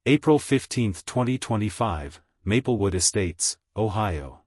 April 15, 2025, Maplewood Estates, Ohio.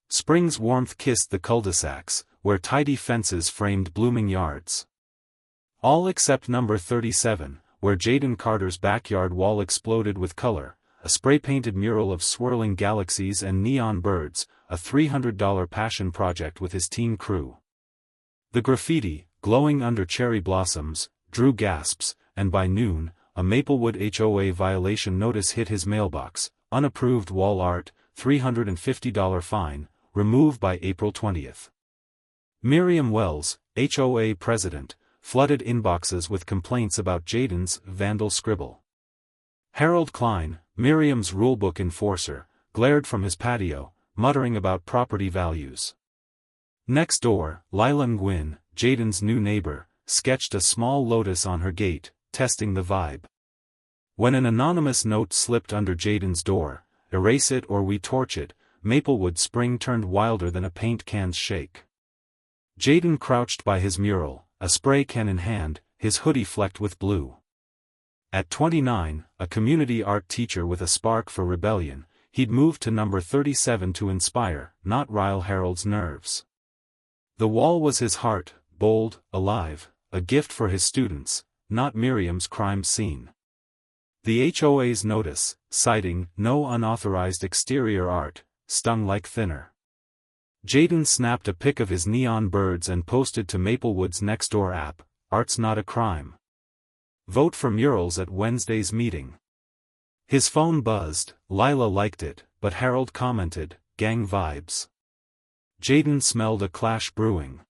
Spring's warmth kissed the cul-de-sacs, where tidy fences framed blooming yards. All except number 37, where Jaden Carter's backyard wall exploded with color, a spray-painted mural of swirling galaxies and neon birds, a $300 passion project with his teen crew. The graffiti, glowing under cherry blossoms, drew gasps, and by noon, a Maplewood HOA violation notice hit his mailbox: unapproved wall art, $350 fine, remove by April 20. Miriam Wells, HOA president, flooded inboxes with complaints about Jaden's vandal scribble. Harold Klein, Miriam's rulebook enforcer, glared from his patio, muttering about property values. Next door, Lila Nguyen, Jaden's new neighbor, sketched a small lotus on her gate, testing the vibe. When an anonymous note slipped under Jaden's door, "Erase it or we torch it," Maplewood spring turned wilder than a paint can's shake. Jaden crouched by his mural, a spray can in hand, his hoodie flecked with blue. At 29, a community art teacher with a spark for rebellion, he'd moved to number 37 to inspire, not rile Harold's nerves. The wall was his heart, bold, alive, a gift for his students, not Miriam's crime scene. The HOA's notice, citing "no unauthorized exterior art," stung like thinner. Jaden snapped a pic of his neon birds and posted to Maplewood's Nextdoor app, "Art's not a crime. Vote for murals at Wednesday's meeting." His phone buzzed. Lila liked it, but Harold commented, "Gang vibes." Jaden smelled a clash brewing.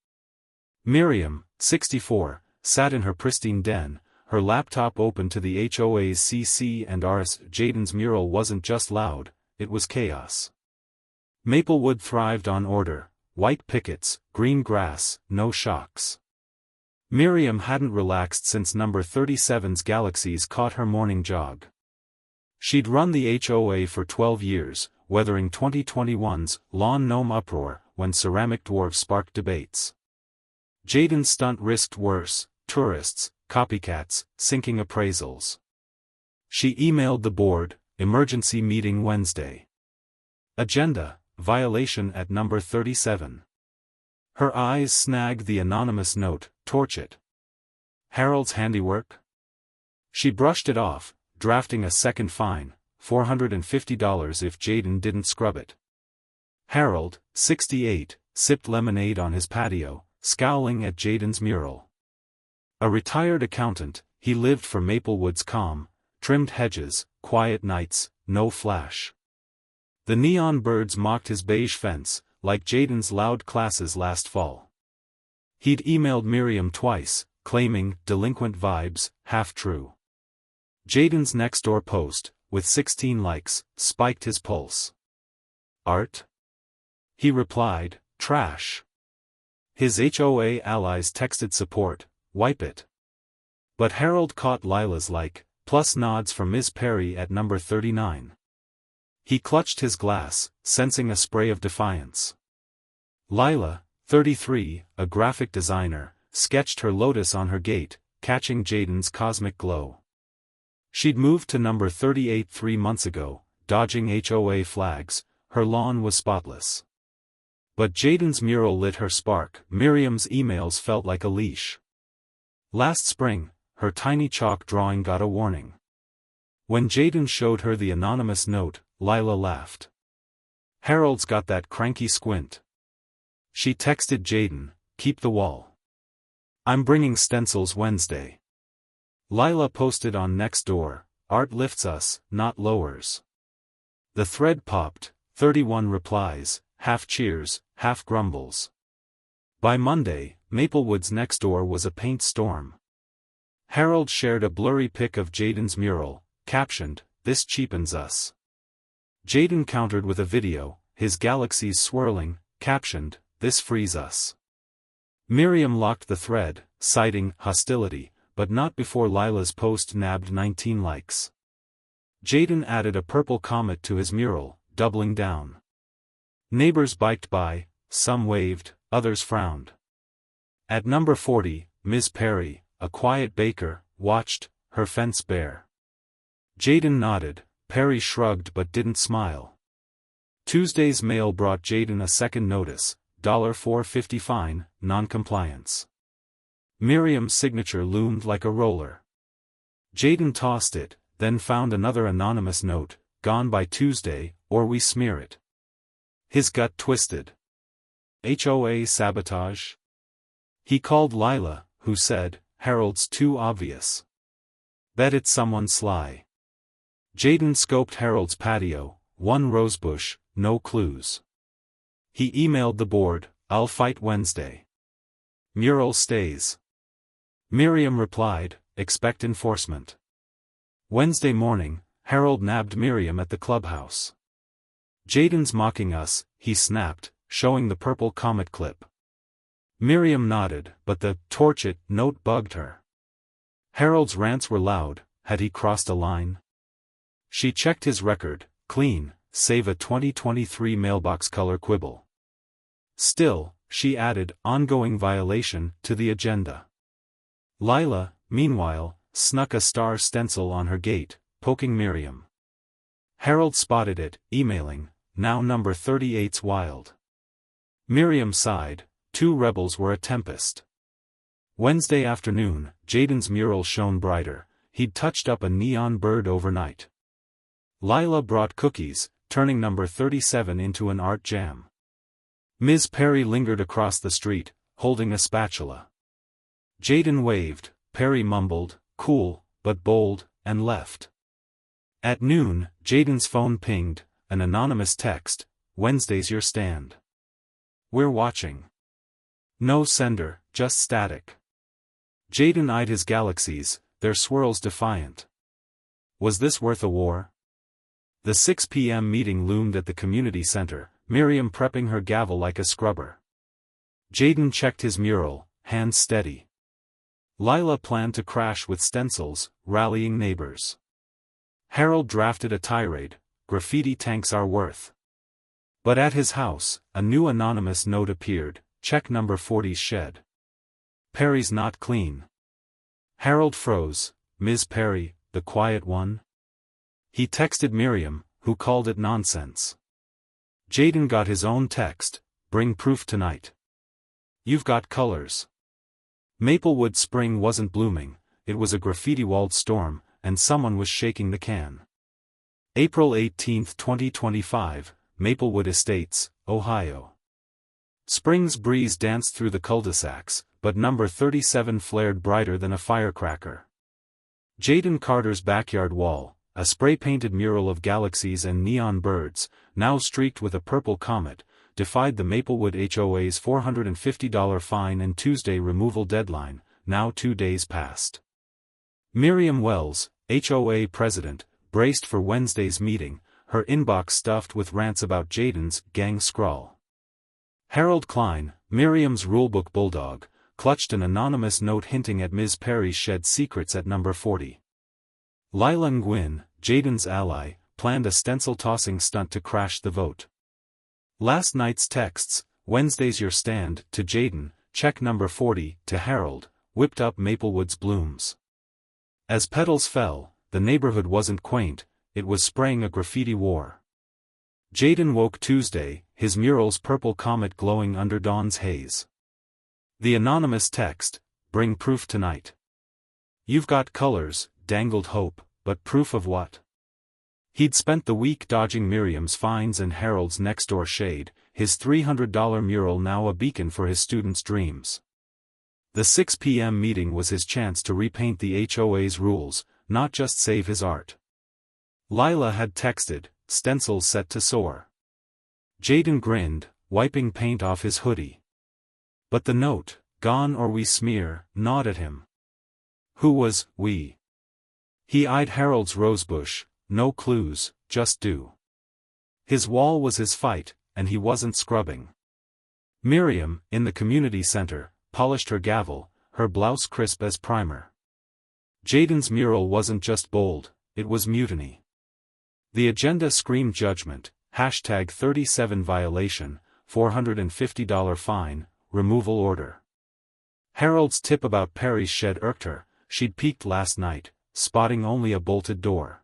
Miriam, 64, sat in her pristine den, her laptop open to the HOA's CC&Rs. Jaden's mural wasn't just loud, it was chaos. Maplewood thrived on order: white pickets, green grass, no shocks. Miriam hadn't relaxed since number 37's galaxies caught her morning jog. She'd run the HOA for 12 years, weathering 2021's lawn gnome uproar when ceramic dwarves sparked debates. Jaden's stunt risked worse: tourists, copycats, sinking appraisals. She emailed the board: emergency meeting Wednesday. Agenda: violation at number 37. Her eyes snagged the anonymous note: torch it. Harold's handiwork? She brushed it off, drafting a second fine, $450 if Jaden didn't scrub it. Harold, 68, sipped lemonade on his patio, scowling at Jaden's mural. A retired accountant, he lived for Maplewood's calm, trimmed hedges, quiet nights, no flash. The neon birds mocked his beige fence, like Jaden's loud classes last fall. He'd emailed Miriam twice, claiming delinquent vibes, half true. Jaden's Nextdoor post, with 16 likes, spiked his pulse. Art? He replied, trash. His HOA allies texted support, wipe it. But Harold caught Lila's like, plus nods from Ms. Perry at number 39. He clutched his glass, sensing a spray of defiance. Lila, 33, a graphic designer, sketched her lotus on her gate, catching Jaden's cosmic glow. She'd moved to number 38 3 months ago, dodging HOA flags. Her lawn was spotless. But Jaden's mural lit her spark. Miriam's emails felt like a leash. Last spring, her tiny chalk drawing got a warning. When Jaden showed her the anonymous note, Lila laughed. Harold's got that cranky squint. She texted Jaden, keep the wall. I'm bringing stencils Wednesday. Lila posted on Nextdoor, art lifts us, not lowers. The thread popped, 31 replies, half cheers, half grumbles. By Monday, Maplewood's Nextdoor was a paint storm. Harold shared a blurry pic of Jaden's mural, captioned, "This cheapens us." Jaden countered with a video, his galaxies swirling, captioned, "This frees us." Miriam locked the thread, citing hostility, but not before Lila's post nabbed 19 likes. Jaden added a purple comet to his mural, doubling down. Neighbors biked by, some waved, others frowned. At number 40, Ms. Perry, a quiet baker, watched, her fence bare. Jaden nodded. Perry shrugged but didn't smile. Tuesday's mail brought Jaden a second notice, $4.50 fine, non-compliance. Miriam's signature loomed like a roller. Jaden tossed it, then found another anonymous note, gone by Tuesday, or we smear it. His gut twisted. HOA sabotage? He called Lila, who said, "Harold's too obvious. Bet it's someone sly." Jaden scoped Harold's patio, one rosebush, no clues. He emailed the board, "I'll fight Wednesday. Mural stays." Miriam replied, "Expect enforcement." Wednesday morning, Harold nabbed Miriam at the clubhouse. "Jaden's mocking us," he snapped, showing the purple comet clip. Miriam nodded, but the "torch it" note bugged her. Harold's rants were loud. Had he crossed a line? She checked his record, clean, save a 2023 mailbox color quibble. Still, she added, "ongoing violation," to the agenda. Lila, meanwhile, snuck a star stencil on her gate, poking Miriam. Harold spotted it, emailing, "Now number 38's wild." Miriam sighed. Two rebels were a tempest. Wednesday afternoon, Jaden's mural shone brighter. He'd touched up a neon bird overnight. Lila brought cookies, turning number 37 into an art jam. Ms. Perry lingered across the street, holding a spatula. Jaden waved. Perry mumbled, "Cool, but bold," and left. At noon, Jaden's phone pinged, an anonymous text, "Wednesday's your stand. We're watching." No sender, just static. Jaden eyed his galaxies, their swirls defiant. Was this worth a war? The 6 p.m. meeting loomed at the community center, Miriam prepping her gavel like a scrubber. Jaden checked his mural, hands steady. Lila planned to crash with stencils, rallying neighbors. Harold drafted a tirade, "Graffiti tanks our worth." But at his house, a new anonymous note appeared, "Check number 40's shed. Perry's not clean." Harold froze. Ms. Perry, the quiet one? He texted Miriam, who called it nonsense. Jaden got his own text, "Bring proof tonight. You've got colors." Maplewood spring wasn't blooming, it was a graffiti-walled storm, and someone was shaking the can. April 18, 2025, Maplewood Estates, Ohio. Spring's breeze danced through the cul-de-sacs, but number 37 flared brighter than a firecracker. Jaden Carter's backyard wall, a spray-painted mural of galaxies and neon birds, now streaked with a purple comet, defied the Maplewood HOA's $450 fine and Tuesday removal deadline, now 2 days past. Miriam Wells, HOA president, braced for Wednesday's meeting, her inbox stuffed with rants about Jaden's gang scrawl. Harold Klein, Miriam's rulebook bulldog, clutched an anonymous note hinting at Ms. Perry's shed secrets at number 40. Lila Nguyen, Jaden's ally, planned a stencil-tossing stunt to crash the vote. Last night's texts, "Wednesday's your stand," to Jaden, "Check number 40," to Harold, whipped up Maplewood's blooms. As petals fell, the neighborhood wasn't quaint, it was spraying a graffiti war. Jaden woke Tuesday, his mural's purple comet glowing under dawn's haze. The anonymous text, "Bring proof tonight. You've got colors," dangled hope, but proof of what? He'd spent the week dodging Miriam's fines and Harold's next-door shade, his $300 mural now a beacon for his students' dreams. The 6 p.m. meeting was his chance to repaint the HOA's rules, not just save his art. Lila had texted, "Stencils set to soar." Jaden grinned, wiping paint off his hoodie. But the note, "Gone or we smear," gnawed at him. Who was "we"? He eyed Harold's rosebush, no clues, just do. His wall was his fight, and he wasn't scrubbing. Miriam, in the community center, polished her gavel, her blouse crisp as primer. Jaden's mural wasn't just bold, it was mutiny. The agenda screamed judgment, #37 violation, $450 fine, removal order. Harold's tip about Perry's shed irked her, she'd peeked last night, spotting only a bolted door.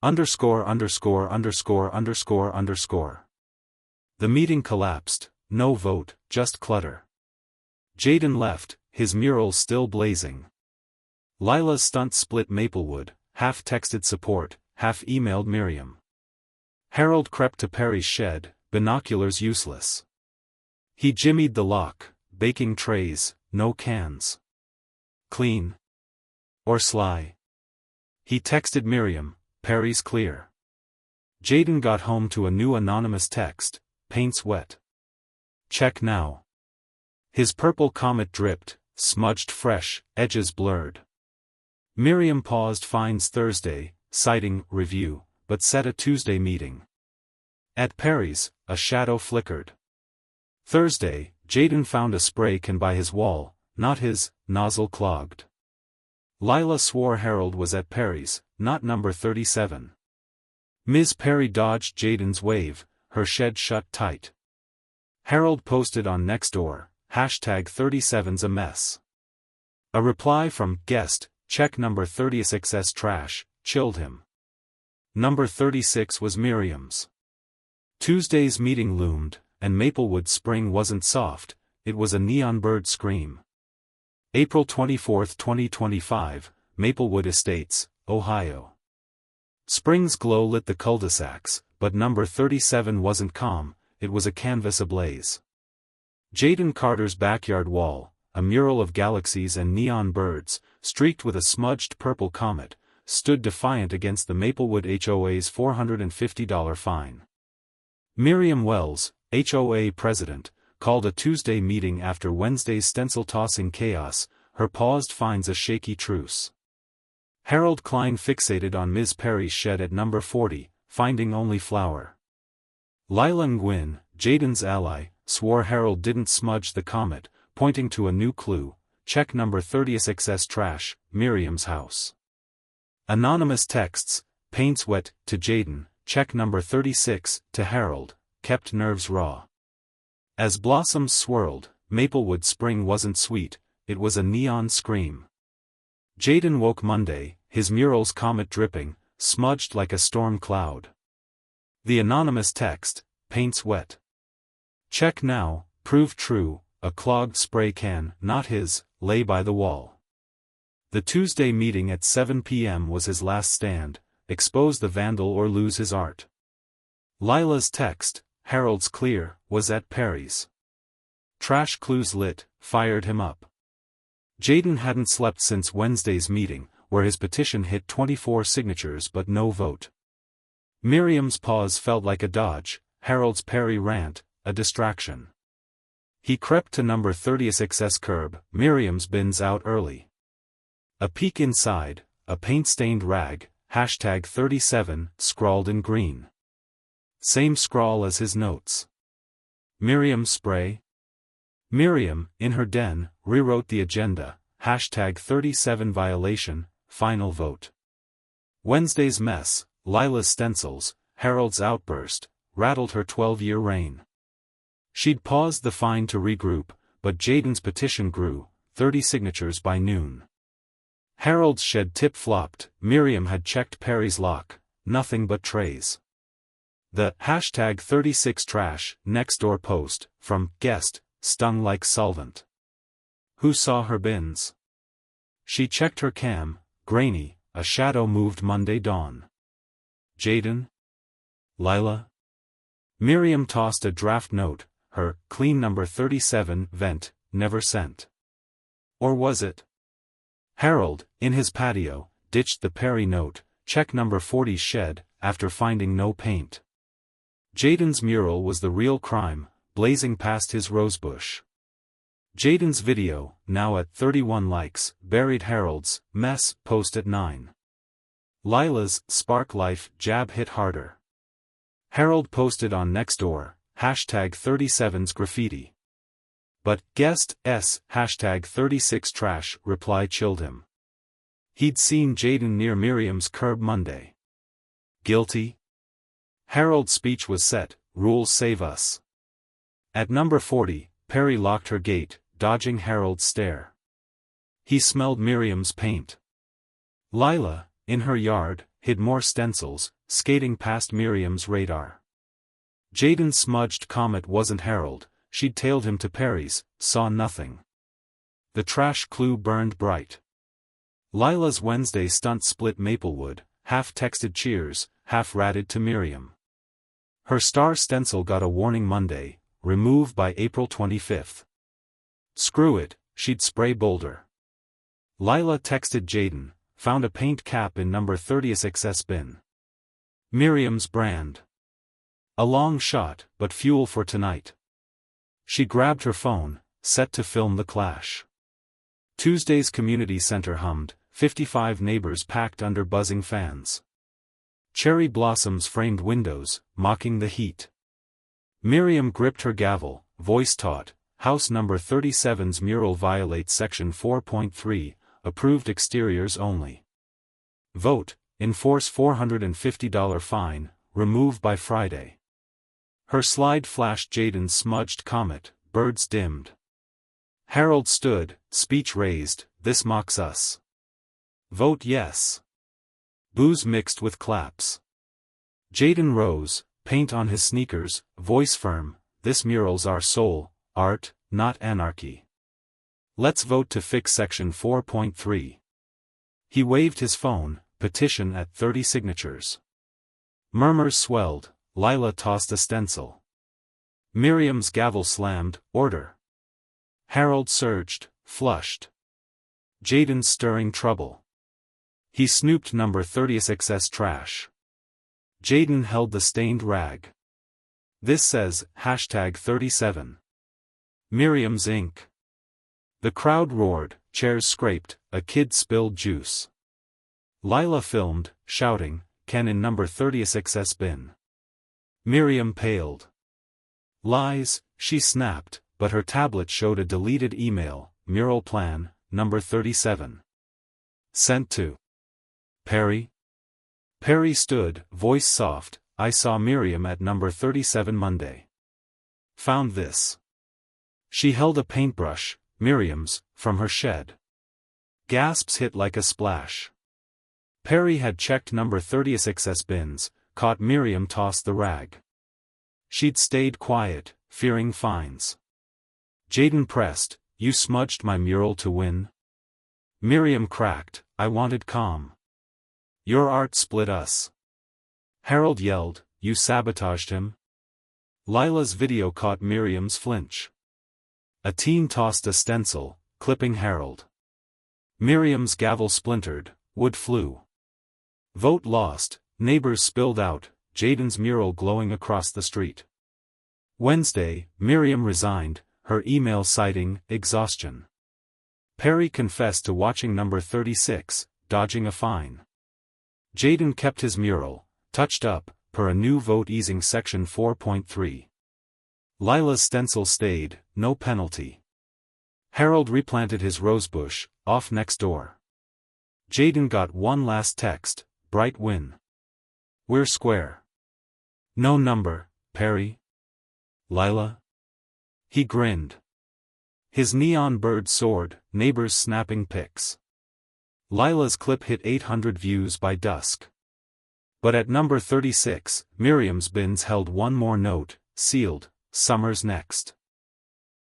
Underscore underscore underscore underscore underscore. The meeting collapsed, no vote, just clutter. Jaden left, his mural still blazing. Lila's stunt split Maplewood, half texted support, half emailed Miriam. Harold crept to Perry's shed, binoculars useless. He jimmied the lock, baking trays, no cans. Clean. Or sly. He texted Miriam, Perry's clear. Jaden got home to a new anonymous text, paint's wet. Check now. His purple comet dripped, smudged fresh, edges blurred. Miriam paused finds Thursday, citing review, but set a Tuesday meeting. At Perry's, a shadow flickered. Thursday, Jaden found a spray can by his wall, not his, nozzle clogged. Lila swore Harold was at Perry's, not number 37. Ms. Perry dodged Jaden's wave, her shed shut tight. Harold posted on Nextdoor, #37's a mess. A reply from guest, check number 36's trash, chilled him. Number 36 was Miriam's. Tuesday's meeting loomed, and Maplewood spring wasn't soft, it was a neon bird scream. April 24, 2025, Maplewood Estates, Ohio. Spring's glow lit the cul-de-sacs, but number 37 wasn't calm, it was a canvas ablaze. Jaden Carter's backyard wall, a mural of galaxies and neon birds, streaked with a smudged purple comet, stood defiant against the Maplewood HOA's $450 fine. Miriam Wells, HOA president, called a Tuesday meeting after Wednesday's stencil-tossing chaos, her paused finds a shaky truce. Harold Klein fixated on Ms. Perry's shed at number 40, finding only flour. Lila Nguyen, Jaden's ally, swore Harold didn't smudge the comet, pointing to a new clue, check number 36's trash, Miriam's house. Anonymous texts, paint's wet, to Jaden, check number 36, to Harold, kept nerves raw. As blossoms swirled, Maplewood spring wasn't sweet, it was a neon scream. Jaden woke Monday, his mural's comet dripping, smudged like a storm cloud. The anonymous text, paint's wet. Check now, proved true, a clogged spray can, not his, lay by the wall. The Tuesday meeting at 7 p.m. was his last stand, expose the vandal or lose his art. Lila's text, Harold's clear, was at Perry's. Trash clues lit, fired him up. Jaden hadn't slept since Wednesday's meeting, where his petition hit 24 signatures but no vote. Miriam's pause felt like a dodge, Harold's Perry rant, a distraction. He crept to number 36's curb, Miriam's bins out early. A peek inside, a paint-stained rag, #37, scrawled in green. Same scrawl as his notes. Miriam spray? Miriam, in her den, rewrote the agenda, #37 violation, final vote. Wednesday's mess, Lila's stencils, Harold's outburst, rattled her 12-year reign. She'd paused the fine to regroup, but Jaden's petition grew, 30 signatures by noon. Harold's shed tip flopped, Miriam had checked Perry's lock, nothing but trays. The #36 trash, Nextdoor post, from guest, stung like solvent. Who saw her bins? She checked her cam, grainy, a shadow moved Monday dawn. Jaden? Lila? Miriam tossed a draft note, her clean number 37 vent, never sent. Or was it? Harold, in his patio, ditched the Perry note, check number 40's shed, after finding no paint. Jaden's mural was the real crime, blazing past his rosebush. Jaden's video, now at 31 likes, buried Harold's mess post at 9. Lila's spark life jab hit harder. Harold posted on Nextdoor, #37's graffiti. But guest s #36 trash reply chilled him. He'd seen Jaden near Miriam's curb Monday. Guilty? Harold's speech was set, rules save us. At number 40, Perry locked her gate, dodging Harold's stare. He smelled Miriam's paint. Lila, in her yard, hid more stencils, skating past Miriam's radar. Jaden's smudged comet wasn't Harold, she'd tailed him to Perry's, saw nothing. The trash clue burned bright. Lila's Wednesday stunt split Maplewood, half texted cheers, half ratted to Miriam. Her star stencil got a warning Monday, remove by April 25. Screw it, she'd spray Boulder. Lila texted Jaden, found a paint cap in number 30's excess bin. Miriam's brand. A long shot, but fuel for tonight. She grabbed her phone, set to film the clash. Tuesday's community center hummed, 55 neighbors packed under buzzing fans. Cherry blossoms framed windows, mocking the heat. Miriam gripped her gavel, voice taut, house number 37's mural violates section 4.3, approved exteriors only. Vote, enforce $450 fine, remove by Friday. Her slide flashed Jaden's smudged comet, birds dimmed. Harold stood, speech raised, this mocks us. Vote yes. Boos mixed with claps. Jaden rose, paint on his sneakers, voice firm, this mural's our soul, art, not anarchy. Let's vote to fix section 4.3. He waved his phone, petition at 30 signatures. Murmurs swelled, Lila tossed a stencil. Miriam's gavel slammed, order. Harold surged, flushed. Jaden stirring trouble. He snooped number 30's excess trash. Jaden held the stained rag. This says, #37. Miriam's ink. The crowd roared, chairs scraped, a kid spilled juice. Lila filmed, shouting, Ken in number 30's excess bin. Miriam paled. Lies, she snapped, but her tablet showed a deleted email, mural plan, number 37. Sent to Perry. Perry stood, voice soft, I saw Miriam at number 37 Monday. Found this. She held a paintbrush, Miriam's, from her shed. Gasps hit like a splash. Perry had checked number 30's excess bins, caught Miriam toss the rag. She'd stayed quiet, fearing fines. Jaden pressed, you smudged my mural to win? Miriam cracked, I wanted calm. Your art split us. Harold yelled, you sabotaged him? Lila's video caught Miriam's flinch. A teen tossed a stencil, clipping Harold. Miriam's gavel splintered, wood flew. Vote lost, neighbors spilled out, Jaden's mural glowing across the street. Wednesday, Miriam resigned, her email citing exhaustion. Perry confessed to watching number 36, dodging a fine. Jaden kept his mural, touched up, per a new vote easing section 4.3. Lila's stencil stayed, no penalty. Harold replanted his rosebush, off next door. Jaden got one last text, bright win. We're square. No number, Perry. Lila? He grinned. His neon bird soared, neighbors snapping pics. Lila's clip hit 800 views by dusk. But at number 36, Miriam's bins held one more note, sealed, summer's next.